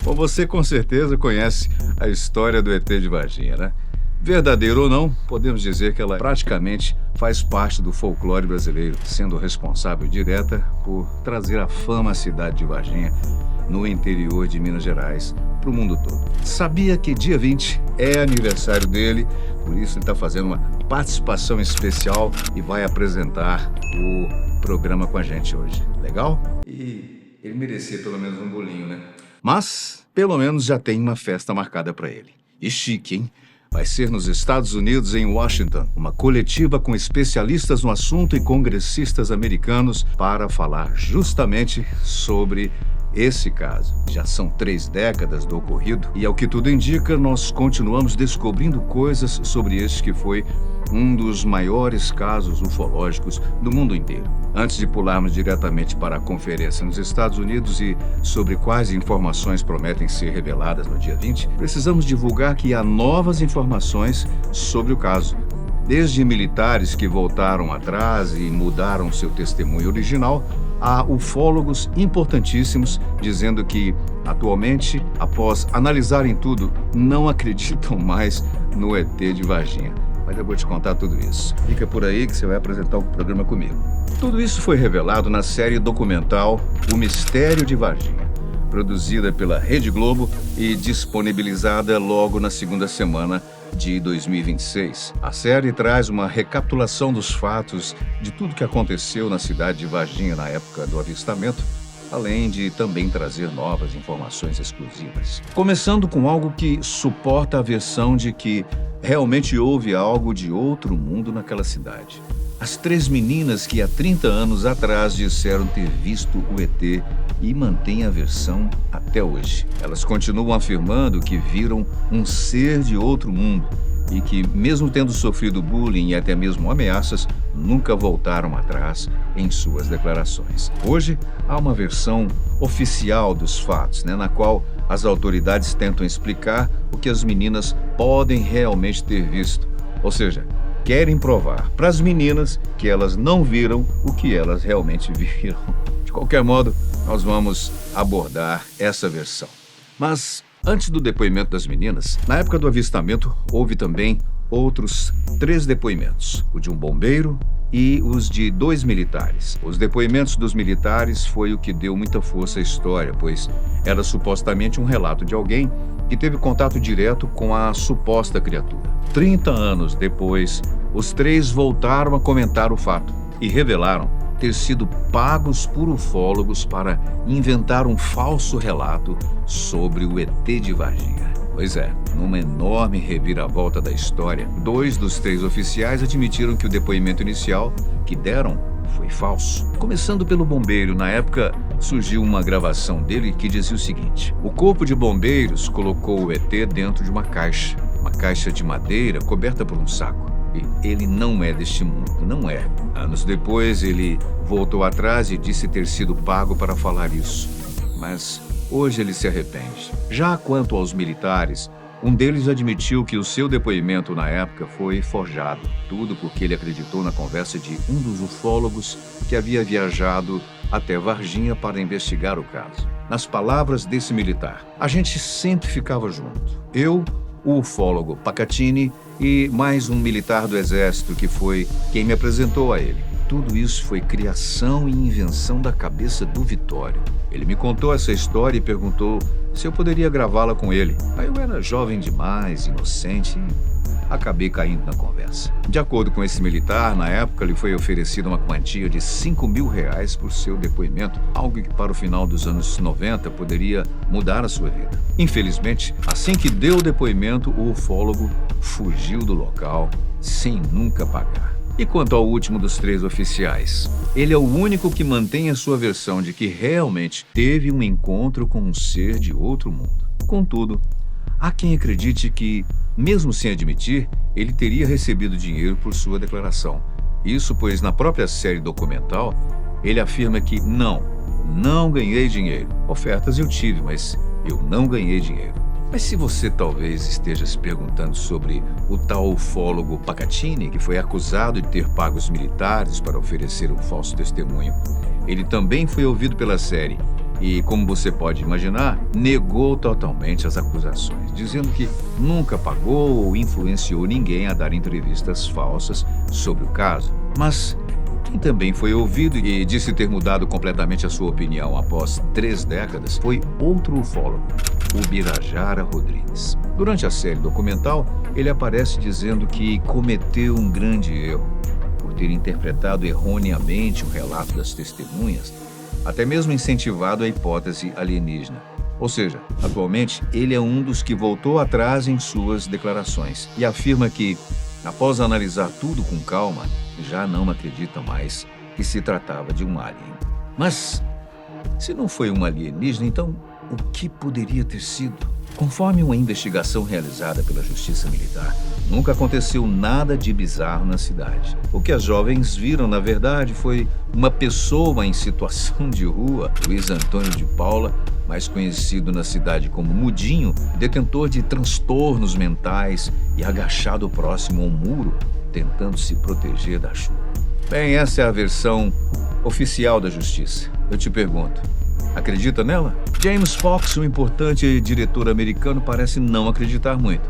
Bom, você com certeza conhece a história do ET de Varginha, né? Verdadeiro ou não, podemos dizer que ela praticamente faz parte do folclore brasileiro, sendo responsável direta por trazer a fama à cidade de Varginha, no interior de Minas Gerais, para o mundo todo. Sabia que dia 20 é aniversário dele, por isso ele está fazendo uma participação especial e vai apresentar o programa com a gente hoje. Legal? E ele merecia pelo menos um bolinho, né? Mas, pelo menos já tem uma festa marcada para ele. E chique, hein? Vai ser nos Estados Unidos, em Washington, uma coletiva com especialistas no assunto e congressistas americanos para falar justamente sobre esse caso. Já são 3 décadas do ocorrido e, ao que tudo indica, nós continuamos descobrindo coisas sobre este que foi um dos maiores casos ufológicos do mundo inteiro. Antes de pularmos diretamente para a conferência nos Estados Unidos e sobre quais informações prometem ser reveladas no dia 20, precisamos divulgar que há novas informações sobre o caso. Desde militares que voltaram atrás e mudaram seu testemunho original, há ufólogos importantíssimos dizendo que, atualmente, após analisarem tudo, não acreditam mais no ET de Varginha. Mas eu vou te contar tudo isso. Fica por aí que você vai apresentar o programa comigo. Tudo isso foi revelado na série documental O Mistério de Varginha, produzida pela Rede Globo e disponibilizada logo na segunda semana de 2026. A série traz uma recapitulação dos fatos de tudo que aconteceu na cidade de Varginha na época do avistamento, além de também trazer novas informações exclusivas. Começando com algo que suporta a versão de que realmente houve algo de outro mundo naquela cidade. As 3 meninas que há 30 anos atrás disseram ter visto o ET e mantêm a versão até hoje. Elas continuam afirmando que viram um ser de outro mundo e que, mesmo tendo sofrido bullying e até mesmo ameaças, nunca voltaram atrás em suas declarações. Hoje, há uma versão oficial dos fatos, na qual as autoridades tentam explicar o que as meninas podem realmente ter visto. Ou seja, querem provar para as meninas que elas não viram o que elas realmente viram. De qualquer modo, nós vamos abordar essa versão. Mas, antes do depoimento das meninas, na época do avistamento, houve também outros 3 depoimentos. O de um bombeiro e os de 2 militares. Os depoimentos dos militares foi o que deu muita força à história, pois era supostamente um relato de alguém que teve contato direto com a suposta criatura. 30 anos depois, os 3 voltaram a comentar o fato e revelaram ter sido pagos por ufólogos para inventar um falso relato sobre o ET de Varginha. Pois é, numa enorme reviravolta da história, 2 dos 3 oficiais admitiram que o depoimento inicial que deram foi falso. Começando pelo bombeiro, na época surgiu uma gravação dele que dizia o seguinte: o corpo de bombeiros colocou o ET dentro de uma caixa de madeira coberta por um saco. E ele não é deste mundo, não é. Anos depois, ele voltou atrás e disse ter sido pago para falar isso. Mas hoje ele se arrepende. Já quanto aos militares, um deles admitiu que o seu depoimento na época foi forjado. Tudo porque ele acreditou na conversa de um dos ufólogos que havia viajado até Varginha para investigar o caso. Nas palavras desse militar, a gente sempre ficava junto. Eu, o ufólogo Pacatini e mais um militar do Exército que foi quem me apresentou a ele. Tudo isso foi criação e invenção da cabeça do Vitório. Ele me contou essa história e perguntou se eu poderia gravá-la com ele. Aí eu era jovem demais, inocente, e acabei caindo na conversa. De acordo com esse militar, na época lhe foi oferecida uma quantia de R$5.000 por seu depoimento, algo que para o final dos anos 90 poderia mudar a sua vida. Infelizmente, assim que deu o depoimento, o ufólogo fugiu do local sem nunca pagar. E quanto ao último dos 3 oficiais, ele é o único que mantém a sua versão de que realmente teve um encontro com um ser de outro mundo. Contudo, há quem acredite que, mesmo sem admitir, ele teria recebido dinheiro por sua declaração. Isso pois na própria série documental, ele afirma que não ganhei dinheiro. Ofertas eu tive, mas eu não ganhei dinheiro. Mas se você talvez esteja se perguntando sobre o tal ufólogo Pacatini, que foi acusado de ter pago os militares para oferecer um falso testemunho, ele também foi ouvido pela série E, como você pode imaginar, negou totalmente as acusações, dizendo que nunca pagou ou influenciou ninguém a dar entrevistas falsas sobre o caso. Mas quem também foi ouvido e disse ter mudado completamente a sua opinião após 3 décadas foi outro ufólogo, o Birajara Rodrigues. Durante a série documental, ele aparece dizendo que cometeu um grande erro por ter interpretado erroneamente o relato das testemunhas, até mesmo incentivado a hipótese alienígena. Ou seja, atualmente ele é um dos que voltou atrás em suas declarações e afirma que, após analisar tudo com calma, já não acredita mais que se tratava de um alien. Mas, se não foi um alienígena, então o que poderia ter sido? Conforme uma investigação realizada pela Justiça Militar, nunca aconteceu nada de bizarro na cidade. O que as jovens viram, na verdade, foi uma pessoa em situação de rua, Luiz Antônio de Paula, mais conhecido na cidade como Mudinho, detentor de transtornos mentais e agachado próximo a um muro, tentando se proteger da chuva. Bem, essa é a versão oficial da Justiça. Eu te pergunto, acredita nela? James Fox, um importante diretor americano, parece não acreditar muito.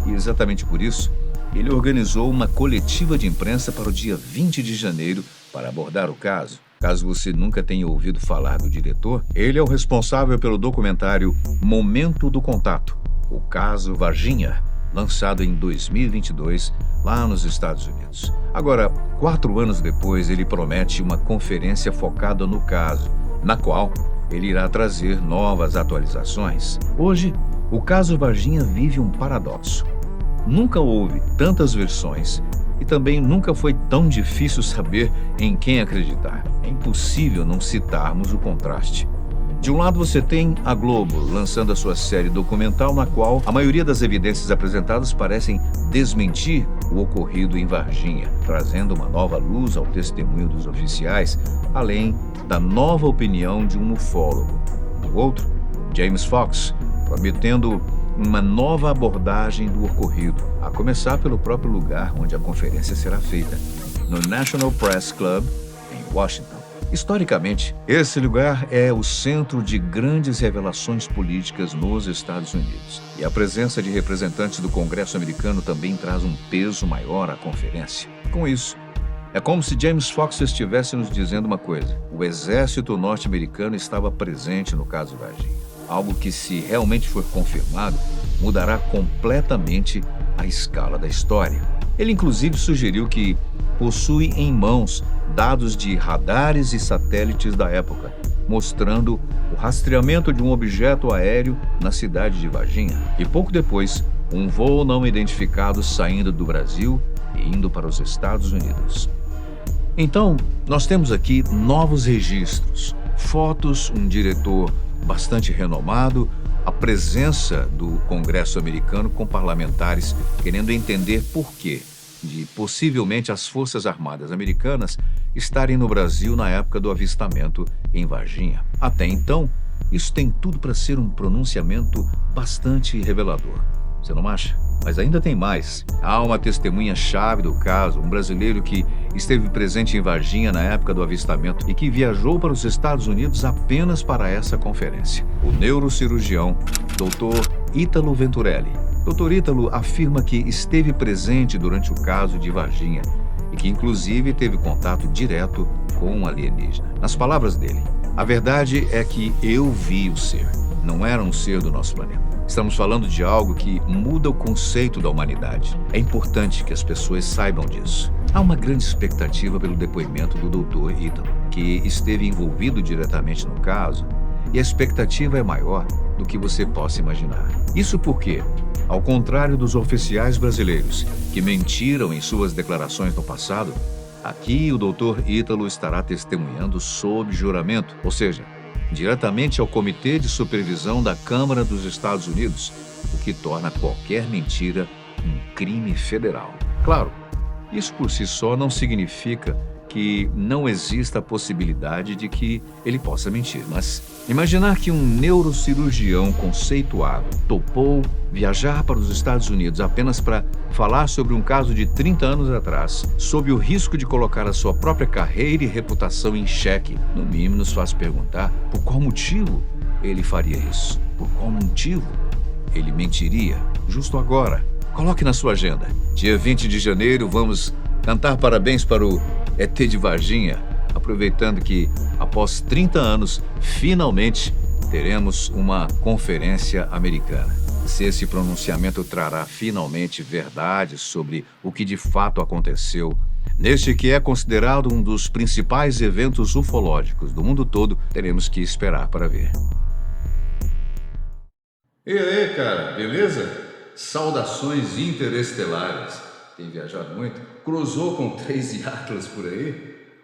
E exatamente por isso, ele organizou uma coletiva de imprensa para o dia 20 de janeiro para abordar o caso. Caso você nunca tenha ouvido falar do diretor, ele é o responsável pelo documentário Momento do Contato, o caso Varginha, lançado em 2022, lá nos Estados Unidos. Agora, 4 anos depois, ele promete uma conferência focada no caso, na qual ele irá trazer novas atualizações. Hoje, o caso Varginha vive um paradoxo. Nunca houve tantas versões e também nunca foi tão difícil saber em quem acreditar. É impossível não citarmos o contraste. De um lado você tem a Globo lançando a sua série documental na qual a maioria das evidências apresentadas parecem desmentir o ocorrido em Varginha, trazendo uma nova luz ao testemunho dos oficiais, além da nova opinião de um ufólogo. Do outro, James Fox, prometendo uma nova abordagem do ocorrido, a começar pelo próprio lugar onde a conferência será feita, no National Press Club, em Washington. Historicamente, esse lugar é o centro de grandes revelações políticas nos Estados Unidos. E a presença de representantes do Congresso americano também traz um peso maior à conferência. Com isso, é como se James Fox estivesse nos dizendo uma coisa: o exército norte-americano estava presente no caso Varginha. Algo que, se realmente for confirmado, mudará completamente a escala da história. Ele, inclusive, sugeriu que possui em mãos dados de radares e satélites da época, mostrando o rastreamento de um objeto aéreo na cidade de Varginha. E pouco depois, um voo não identificado saindo do Brasil e indo para os Estados Unidos. Então, nós temos aqui novos registros, fotos, um diretor bastante renomado, a presença do Congresso americano com parlamentares querendo entender por quê de possivelmente as Forças Armadas americanas estarem no Brasil na época do avistamento em Varginha. Até então, isso tem tudo para ser um pronunciamento bastante revelador. Você não acha? Mas ainda tem mais. Há uma testemunha-chave do caso, um brasileiro que esteve presente em Varginha na época do avistamento e que viajou para os Estados Unidos apenas para essa conferência. O neurocirurgião Dr. Ítalo Venturelli. Dr. Ítalo afirma que esteve presente durante o caso de Varginha e que, inclusive, teve contato direto com um alienígena. Nas palavras dele, a verdade é que eu vi o ser. Não era um ser do nosso planeta. Estamos falando de algo que muda o conceito da humanidade. É importante que as pessoas saibam disso. Há uma grande expectativa pelo depoimento do Dr. Ítalo, que esteve envolvido diretamente no caso, e a expectativa é maior do que você possa imaginar. Isso porque, ao contrário dos oficiais brasileiros que mentiram em suas declarações no passado, aqui o Dr. Ítalo estará testemunhando sob juramento, ou seja, diretamente ao Comitê de Supervisão da Câmara dos Estados Unidos, o que torna qualquer mentira um crime federal. Claro, isso por si só não significa que não exista a possibilidade de que ele possa mentir, mas Imaginar que um neurocirurgião conceituado topou viajar para os Estados Unidos apenas para falar sobre um caso de 30 anos atrás, sob o risco de colocar a sua própria carreira e reputação em xeque, no mínimo nos faz perguntar por qual motivo ele faria isso. Por qual motivo ele mentiria justo agora? Coloque na sua agenda. Dia 20 de janeiro, vamos cantar parabéns para o ET de Varginha, aproveitando que, após 30 anos, finalmente teremos uma conferência americana. Se esse pronunciamento trará finalmente verdade sobre o que de fato aconteceu neste que é considerado um dos principais eventos ufológicos do mundo todo, teremos que esperar para ver. E aí, cara, beleza? Saudações interestelares. Tem viajado muito? Cruzou com 3 Atlas por aí?